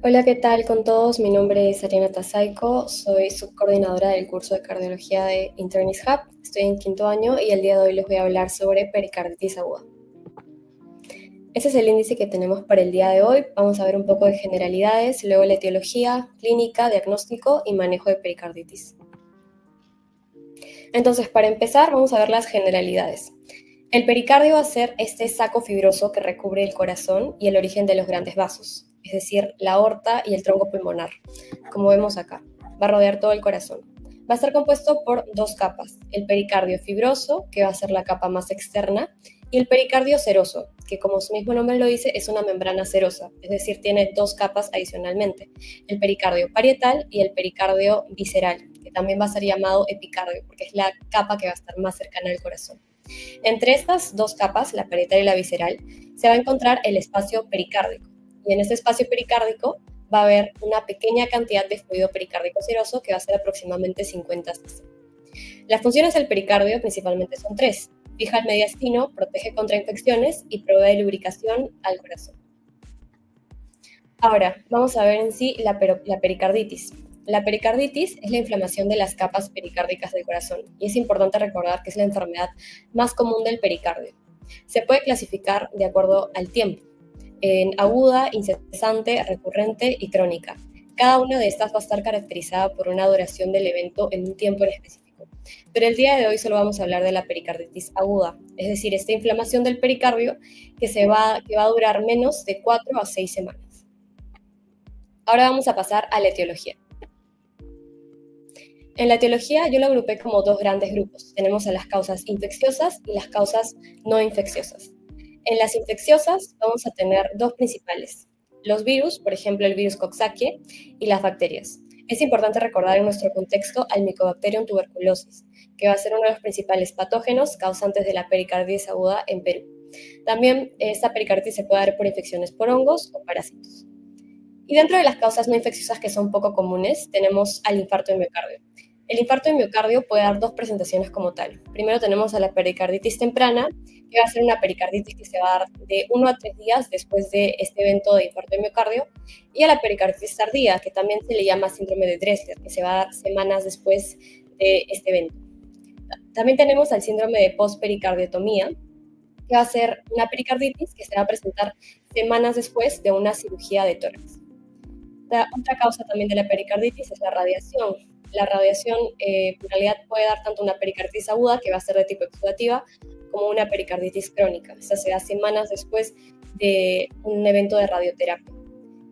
Hola, ¿qué tal con todos? Mi nombre es Ariana Tasaico, soy subcoordinadora del curso de cardiología de Internist Hub. Estoy en quinto año y el día de hoy les voy a hablar sobre pericarditis aguda. Ese es el índice que tenemos para el día de hoy. Vamos a ver un poco de generalidades, luego la etiología, clínica, diagnóstico y manejo de pericarditis. Entonces, para empezar, vamos a ver las generalidades. El pericardio va a ser este saco fibroso que recubre el corazón y el origen de los grandes vasos, es decir, la aorta y el tronco pulmonar, como vemos acá. Va a rodear todo el corazón. Va a estar compuesto por dos capas, el pericardio fibroso, que va a ser la capa más externa, y el pericardio seroso, que como su mismo nombre lo dice, es una membrana serosa, es decir, tiene dos capas adicionalmente, el pericardio parietal y el pericardio visceral, que también va a ser llamado epicardio, porque es la capa que va a estar más cercana al corazón. Entre estas dos capas, la parietal y la visceral, se va a encontrar el espacio pericárdico. Y en este espacio pericárdico va a haber una pequeña cantidad de fluido pericárdico seroso que va a ser aproximadamente 50 cc. Las funciones del pericardio principalmente son tres. Fija el mediastino, protege contra infecciones y provee lubricación al corazón. Ahora, vamos a ver en sí la pericarditis. La pericarditis es la inflamación de las capas pericárdicas del corazón y es importante recordar que es la enfermedad más común del pericardio. Se puede clasificar de acuerdo al tiempo, en aguda, incesante, recurrente y crónica. Cada una de estas va a estar caracterizada por una duración del evento en un tiempo en específico. Pero el día de hoy solo vamos a hablar de la pericarditis aguda, es decir, esta inflamación del pericardio que va a durar menos de 4 a 6 semanas. Ahora vamos a pasar a la etiología. En la etiología yo lo agrupé como dos grandes grupos. Tenemos a las causas infecciosas y las causas no infecciosas. En las infecciosas vamos a tener dos principales. Los virus, por ejemplo el virus Coxsackie, y las bacterias. Es importante recordar en nuestro contexto al Mycobacterium tuberculosis, que va a ser uno de los principales patógenos causantes de la pericarditis aguda en Perú. También esta pericarditis se puede dar por infecciones por hongos o parásitos. Y dentro de las causas no infecciosas que son poco comunes, tenemos al infarto de miocardio. El infarto de miocardio puede dar dos presentaciones como tal. Primero tenemos a la pericarditis temprana, que va a ser una pericarditis que se va a dar de 1 a 3 días después de este evento de infarto de miocardio, y a la pericarditis tardía, que también se le llama síndrome de Dressler, que se va a dar semanas después de este evento. También tenemos al síndrome de postpericardiotomía, que va a ser una pericarditis que se va a presentar semanas después de una cirugía de tórax. Otra causa también de la pericarditis es la radiación. La radiación en realidad puede dar tanto una pericarditis aguda, que va a ser de tipo exudativa, como una pericarditis crónica. Esta se da semanas después de un evento de radioterapia.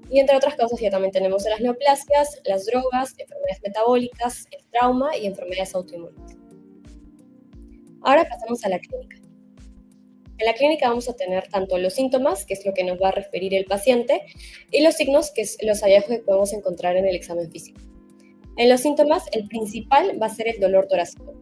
Y entre otras causas ya también tenemos las neoplasias, las drogas, enfermedades metabólicas, el trauma y enfermedades autoinmunes. Ahora pasamos a la clínica. En la clínica vamos a tener tanto los síntomas, que es lo que nos va a referir el paciente, y los signos, que es los hallazgos que podemos encontrar en el examen físico. En los síntomas, el principal va a ser el dolor torácico.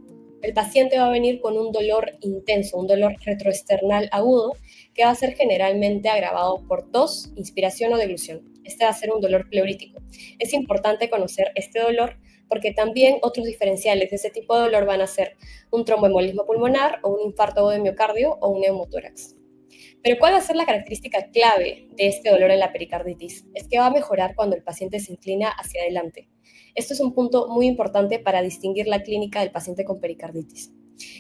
El paciente va a venir con un dolor intenso, un dolor retroesternal agudo, que va a ser generalmente agravado por tos, inspiración o deglución. Este va a ser un dolor pleurítico. Es importante conocer este dolor porque también otros diferenciales de ese tipo de dolor van a ser un tromboembolismo pulmonar o un infarto de miocardio o un neumotórax. Pero ¿cuál va a ser la característica clave de este dolor en la pericarditis? Es que va a mejorar cuando el paciente se inclina hacia adelante. Esto es un punto muy importante para distinguir la clínica del paciente con pericarditis.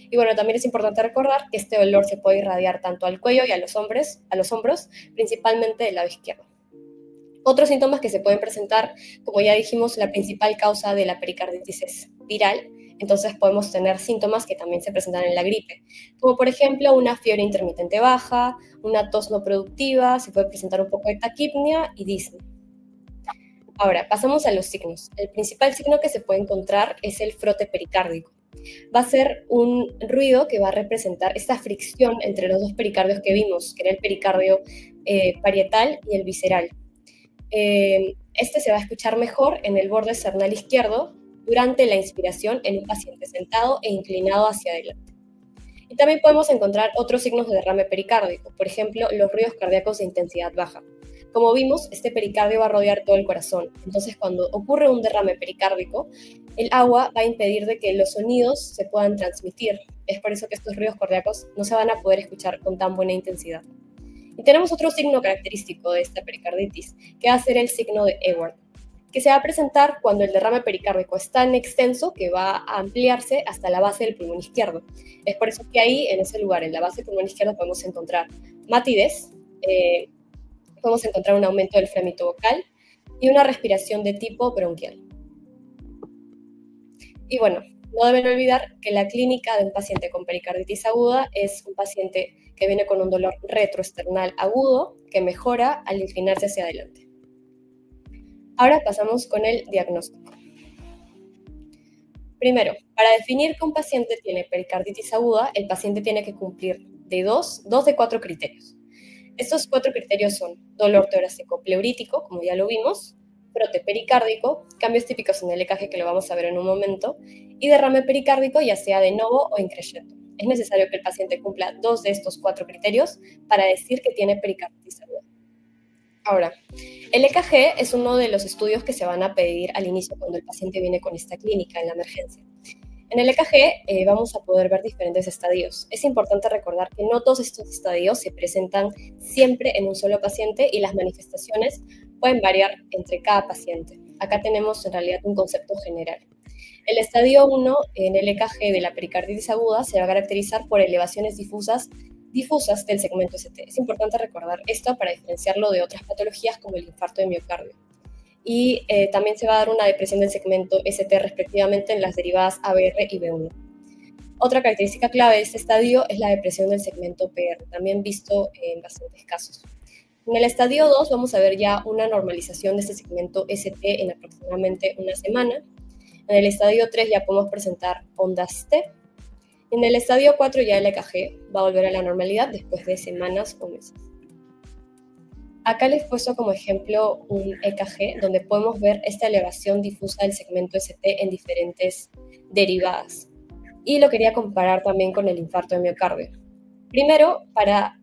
Y bueno, también es importante recordar que este dolor se puede irradiar tanto al cuello y a los hombros, principalmente del lado izquierdo. Otros síntomas que se pueden presentar, como ya dijimos, la principal causa de la pericarditis es viral, entonces podemos tener síntomas que también se presentan en la gripe, como por ejemplo una fiebre intermitente baja, una tos no productiva, se puede presentar un poco de taquipnea y disnea. Ahora, pasamos a los signos. El principal signo que se puede encontrar es el frote pericárdico. Va a ser un ruido que va a representar esta fricción entre los dos pericardios que vimos, que era el pericardio parietal y el visceral. Este se va a escuchar mejor en el borde esternal izquierdo durante la inspiración en un paciente sentado e inclinado hacia adelante. Y también podemos encontrar otros signos de derrame pericárdico, por ejemplo, los ruidos cardíacos de intensidad baja. Como vimos, este pericardio va a rodear todo el corazón, entonces cuando ocurre un derrame pericárdico, el agua va a impedir de que los sonidos se puedan transmitir. Es por eso que estos ruidos cardíacos no se van a poder escuchar con tan buena intensidad. Y tenemos otro signo característico de esta pericarditis, que va a ser el signo de Ewart, que se va a presentar cuando el derrame pericárdico es tan extenso que va a ampliarse hasta la base del pulmón izquierdo. Es por eso que ahí, en ese lugar, en la base del pulmón izquierdo, podemos encontrar matidez, podemos encontrar un aumento del frémito vocal y una respiración de tipo bronquial. Y bueno, no deben olvidar que la clínica de un paciente con pericarditis aguda es un paciente que viene con un dolor retroesternal agudo que mejora al inclinarse hacia adelante. Ahora pasamos con el diagnóstico. Primero, para definir que un paciente tiene pericarditis aguda, el paciente tiene que cumplir de dos de 4 criterios. Estos 4 criterios son dolor torácico pleurítico, como ya lo vimos, brote pericárdico, cambios típicos en el EKG, que lo vamos a ver en un momento, y derrame pericárdico, ya sea de novo o increyendo. Es necesario que el paciente cumpla 2 de estos 4 criterios para decir que tiene pericarditis aguda. Ahora, el EKG es uno de los estudios que se van a pedir al inicio cuando el paciente viene con esta clínica en la emergencia. En el EKG vamos a poder ver diferentes estadios. Es importante recordar que no todos estos estadios se presentan siempre en un solo paciente y las manifestaciones pueden variar entre cada paciente. Acá tenemos en realidad un concepto general. El estadio 1 en el EKG de la pericarditis aguda se va a caracterizar por elevaciones difusas del segmento ST. Es importante recordar esto para diferenciarlo de otras patologías como el infarto de miocardio. Y también se va a dar una depresión del segmento ST respectivamente en las derivadas ABR y B1. Otra característica clave de este estadio es la depresión del segmento PR, también visto en bastantes casos. En el estadio 2 vamos a ver ya una normalización de este segmento ST en aproximadamente una semana. En el estadio 3 ya podemos presentar ondas T. En el estadio 4 ya el EKG va a volver a la normalidad después de semanas o meses. Acá les he puesto como ejemplo un EKG donde podemos ver esta elevación difusa del segmento ST en diferentes derivadas. Y lo quería comparar también con el infarto de miocardio. Primero, para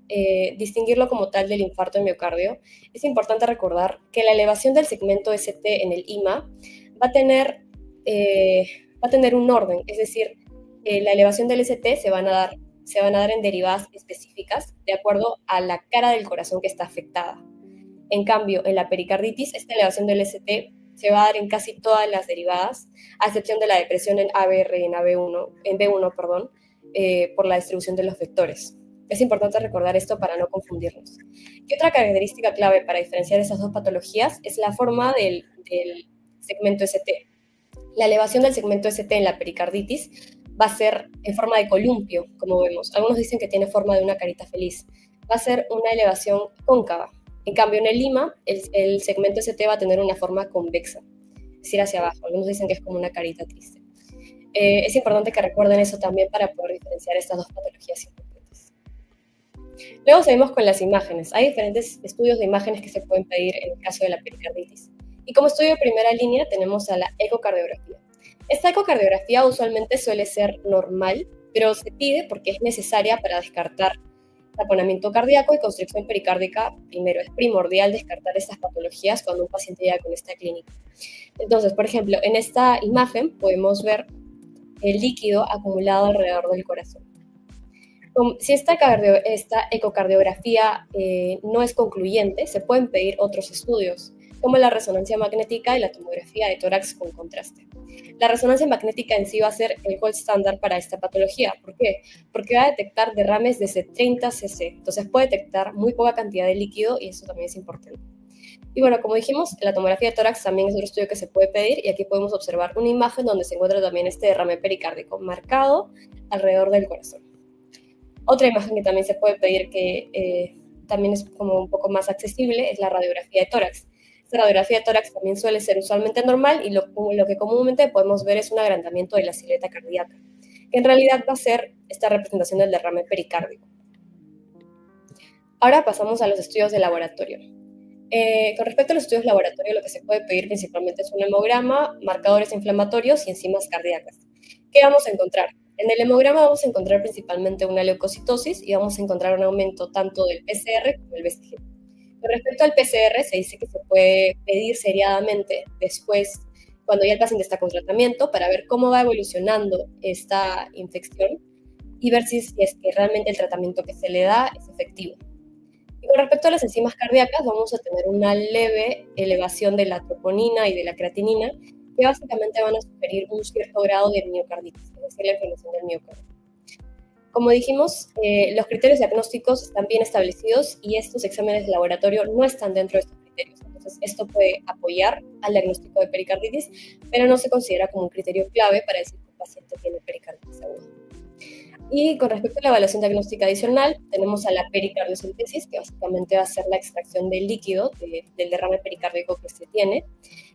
distinguirlo como tal del infarto de miocardio, es importante recordar que la elevación del segmento ST en el IMA va a tener un orden, es decir, la elevación del ST se van a dar en derivadas específicas de acuerdo a la cara del corazón que está afectada. En cambio, en la pericarditis, esta elevación del ST se va a dar en casi todas las derivadas, a excepción de la depresión en ABR y en B1, por la distribución de los vectores. Es importante recordar esto para no confundirnos. Y otra característica clave para diferenciar esas dos patologías es la forma del segmento ST. La elevación del segmento ST en la pericarditis va a ser en forma de columpio, como vemos. Algunos dicen que tiene forma de una carita feliz. Va a ser una elevación cóncava. En cambio, en el lima, el segmento ST va a tener una forma convexa, es decir, hacia abajo. Algunos dicen que es como una carita triste. Es importante que recuerden eso también para poder diferenciar estas dos patologías importantes. Luego seguimos con las imágenes. Hay diferentes estudios de imágenes que se pueden pedir en el caso de la pericarditis. Y como estudio de primera línea tenemos a la ecocardiografía. Esta ecocardiografía usualmente suele ser normal, pero se pide porque es necesaria para descartar taponamiento cardíaco y constricción pericárdica. Primero, es primordial descartar estas patologías cuando un paciente llega con esta clínica. Entonces, por ejemplo, en esta imagen podemos ver el líquido acumulado alrededor del corazón. Si esta ecocardiografía no es concluyente, se pueden pedir otros estudios, como la resonancia magnética y la tomografía de tórax con contraste. La resonancia magnética en sí va a ser el gold estándar para esta patología. ¿Por qué? Porque va a detectar derrames desde 30 cc. Entonces puede detectar muy poca cantidad de líquido y eso también es importante. Y bueno, como dijimos, la tomografía de tórax también es otro estudio que se puede pedir y aquí podemos observar una imagen donde se encuentra también este derrame pericárdico marcado alrededor del corazón. Otra imagen que también se puede pedir que también es como un poco más accesible es la radiografía de tórax. Esta radiografía de tórax también suele ser usualmente normal y lo que comúnmente podemos ver es un agrandamiento de la silueta cardíaca, que en realidad va a ser esta representación del derrame pericárdico. Ahora pasamos a los estudios de laboratorio. Con respecto a los estudios de laboratorio, lo que se puede pedir principalmente es un hemograma, marcadores inflamatorios y enzimas cardíacas. ¿Qué vamos a encontrar? En el hemograma vamos a encontrar principalmente una leucocitosis y vamos a encontrar un aumento tanto del PCR como del BCG. Con respecto al PCR, se dice que se puede pedir seriadamente después, cuando ya el paciente está con tratamiento, para ver cómo va evolucionando esta infección y ver si es que realmente el tratamiento que se le da es efectivo. Y Con respecto a las enzimas cardíacas, vamos a tener una leve elevación de la troponina y de la creatinina, que básicamente van a sugerir un cierto grado de miocarditis, es decir, la inflamación del miocardio. Como dijimos, los criterios diagnósticos están bien establecidos y estos exámenes de laboratorio no están dentro de estos criterios. Entonces, esto puede apoyar al diagnóstico de pericarditis, pero no se considera como un criterio clave para decir que un paciente tiene pericarditis aguda. Y con respecto a la evaluación diagnóstica adicional, tenemos a la pericardiocentesis, que básicamente va a ser la extracción del líquido, del derrame pericárdico que se tiene,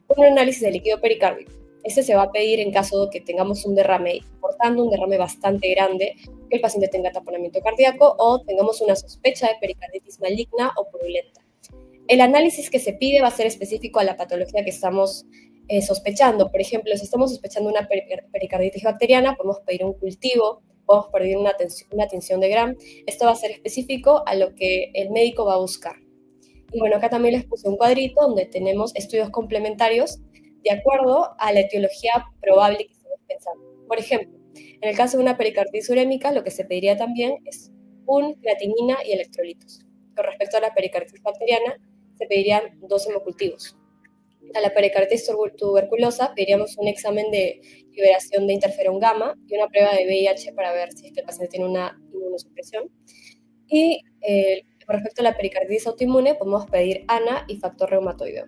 con un análisis del líquido pericárdico. Este se va a pedir en caso de que tengamos un derrame importante, un derrame bastante grande, que el paciente tenga taponamiento cardíaco o tengamos una sospecha de pericarditis maligna o purulenta. El análisis que se pide va a ser específico a la patología que estamos sospechando. Por ejemplo, si estamos sospechando una pericarditis bacteriana, podemos pedir un cultivo, podemos pedir una tinción de Gram. Esto va a ser específico a lo que el médico va a buscar. Y bueno, acá también les puse un cuadrito donde tenemos estudios complementarios de acuerdo a la etiología probable que estemos pensando. Por ejemplo, en el caso de una pericarditis urémica, lo que se pediría también es un creatinina y electrolitos. Con respecto a la pericarditis bacteriana, se pedirían 2 hemocultivos. A la pericarditis tuberculosa pediríamos un examen de liberación de interferón gamma y una prueba de VIH para ver si es que el paciente tiene una inmunosupresión. Y con respecto a la pericarditis autoinmune, podemos pedir ANA y factor reumatoideo.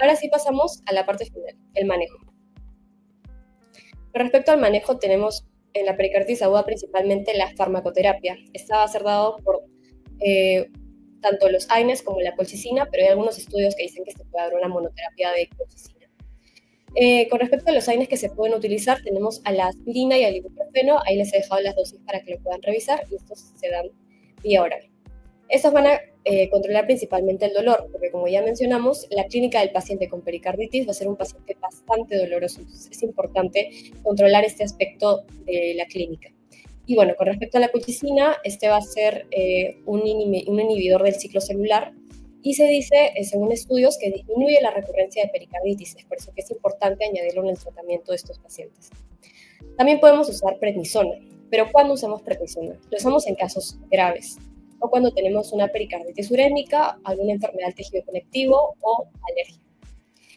Ahora sí pasamos a la parte final, el manejo. Con respecto al manejo, tenemos en la pericarditis aguda principalmente la farmacoterapia. Esta va a ser dado por tanto los AINES como la colchicina, pero hay algunos estudios que dicen que se puede dar una monoterapia de colchicina. Con respecto a los AINES que se pueden utilizar, tenemos a la aspirina y al ibuprofeno. Ahí les he dejado las dosis para que lo puedan revisar y estos se dan vía oral. Estos van a controlar principalmente el dolor, porque como ya mencionamos, la clínica del paciente con pericarditis va a ser un paciente bastante doloroso. Entonces es importante controlar este aspecto de la clínica. Y bueno, con respecto a la colchicina, este va a ser un inhibidor del ciclo celular y se dice, según estudios, que disminuye la recurrencia de pericarditis. Es por eso que es importante añadirlo en el tratamiento de estos pacientes. También podemos usar prednisona, pero ¿cuándo usamos prednisona? Lo usamos en casos graves o cuando tenemos una pericarditis urémica, alguna enfermedad del tejido conectivo o alergia.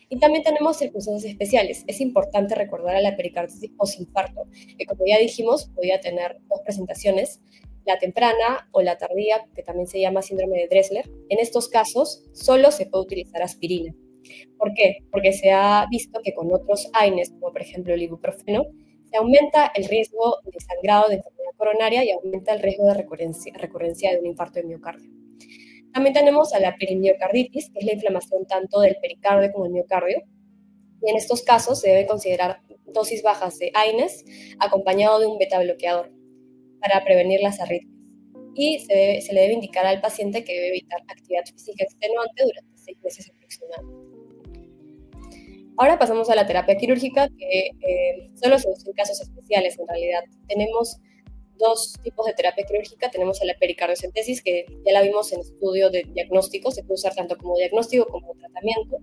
Y también tenemos circunstancias especiales. Es importante recordar a la pericarditis postinfarto, que como ya dijimos, podía tener 2 presentaciones, la temprana o la tardía, que también se llama síndrome de Dressler. En estos casos, solo se puede utilizar aspirina. ¿Por qué? Porque se ha visto que con otros AINES, como por ejemplo el ibuprofeno, se aumenta el riesgo de sangrado de enfermedad coronaria y aumenta el riesgo de recurrencia de un infarto de miocardio. También tenemos a la perimiocarditis, que es la inflamación tanto del pericardio como del miocardio. Y en estos casos se debe considerar dosis bajas de AINES acompañado de un beta bloqueador para prevenir las arritmias. Y se le debe indicar al paciente que debe evitar actividad física extenuante durante 6 meses aproximadamente. Ahora pasamos a la terapia quirúrgica, que solo se usa en casos especiales en realidad. Tenemos 2 tipos de terapia quirúrgica. Tenemos a la pericardiocentesis, que ya la vimos en estudio de diagnóstico, se puede usar tanto como diagnóstico como tratamiento,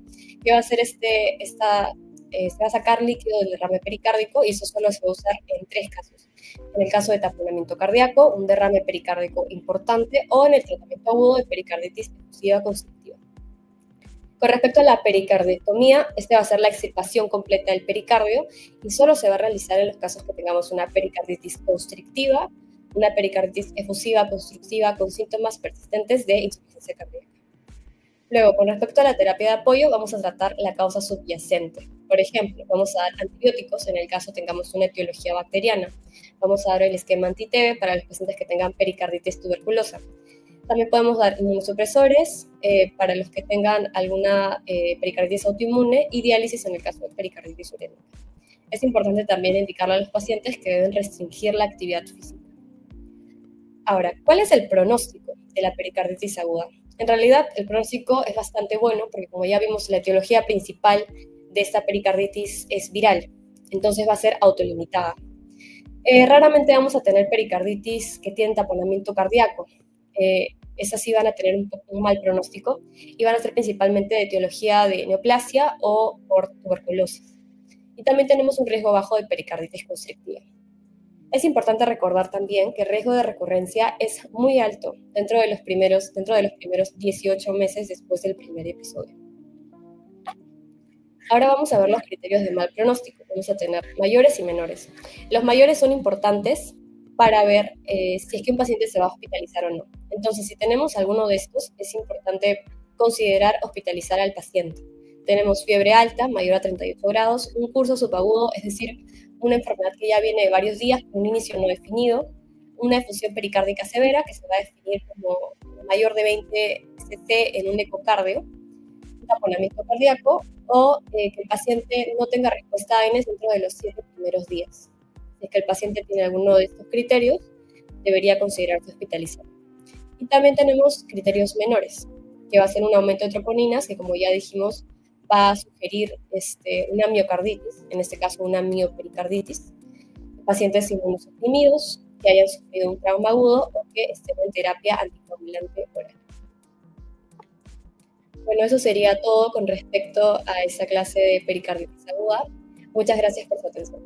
que va a ser se va a sacar líquido del derrame pericárdico y eso solo se va a usar en 3 casos. En el caso de taponamiento cardíaco, un derrame pericárdico importante o en el tratamiento agudo de pericarditis efusiva constrictiva. Con respecto a la pericardiotomía, esta va a ser la extirpación completa del pericardio y solo se va a realizar en los casos que tengamos una pericarditis constrictiva, una pericarditis efusiva constrictiva con síntomas persistentes de insuficiencia cardíaca. Luego, con respecto a la terapia de apoyo, vamos a tratar la causa subyacente. Por ejemplo, vamos a dar antibióticos en el caso tengamos una etiología bacteriana. Vamos a dar el esquema anti-TB para los pacientes que tengan pericarditis tuberculosa. También podemos dar inmunosupresores para los que tengan alguna pericarditis autoinmune y diálisis en el caso de pericarditis urémica. Es importante también indicarle a los pacientes que deben restringir la actividad física. Ahora, ¿cuál es el pronóstico de la pericarditis aguda? En realidad, el pronóstico es bastante bueno porque, como ya vimos, la etiología principal de esta pericarditis es viral, entonces va a ser autolimitada. Raramente vamos a tener pericarditis que tienen taponamiento cardíaco. Esas sí van a tener un mal pronóstico y van a ser principalmente de etiología de neoplasia o por tuberculosis. Y también tenemos un riesgo bajo de pericarditis constrictiva. Es importante recordar también que el riesgo de recurrencia es muy alto dentro de los primeros 18 meses después del primer episodio. Ahora vamos a ver los criterios de mal pronóstico. Vamos a tener mayores y menores. Los mayores son importantes para ver si es que un paciente se va a hospitalizar o no. Entonces, si tenemos alguno de estos, es importante considerar hospitalizar al paciente. Tenemos fiebre alta, mayor a 38 grados, un curso subagudo, es decir, una enfermedad que ya viene de varios días con un inicio no definido, una efusión pericárdica severa que se va a definir como mayor de 20 cc en un ecocardio, un taponamiento cardíaco o que el paciente no tenga respuesta a ANS dentro de los 7 primeros días. Si es que el paciente tiene alguno de estos criterios, debería considerarse hospitalizado. Y también tenemos criterios menores, que va a ser un aumento de troponinas, que como ya dijimos, va a sugerir una miocarditis, en este caso una miopericarditis, pacientes inmunosuprimidos, que hayan sufrido un trauma agudo o que estén en terapia anticoagulante oral. Bueno, eso sería todo con respecto a esa clase de pericarditis aguda. Muchas gracias por su atención.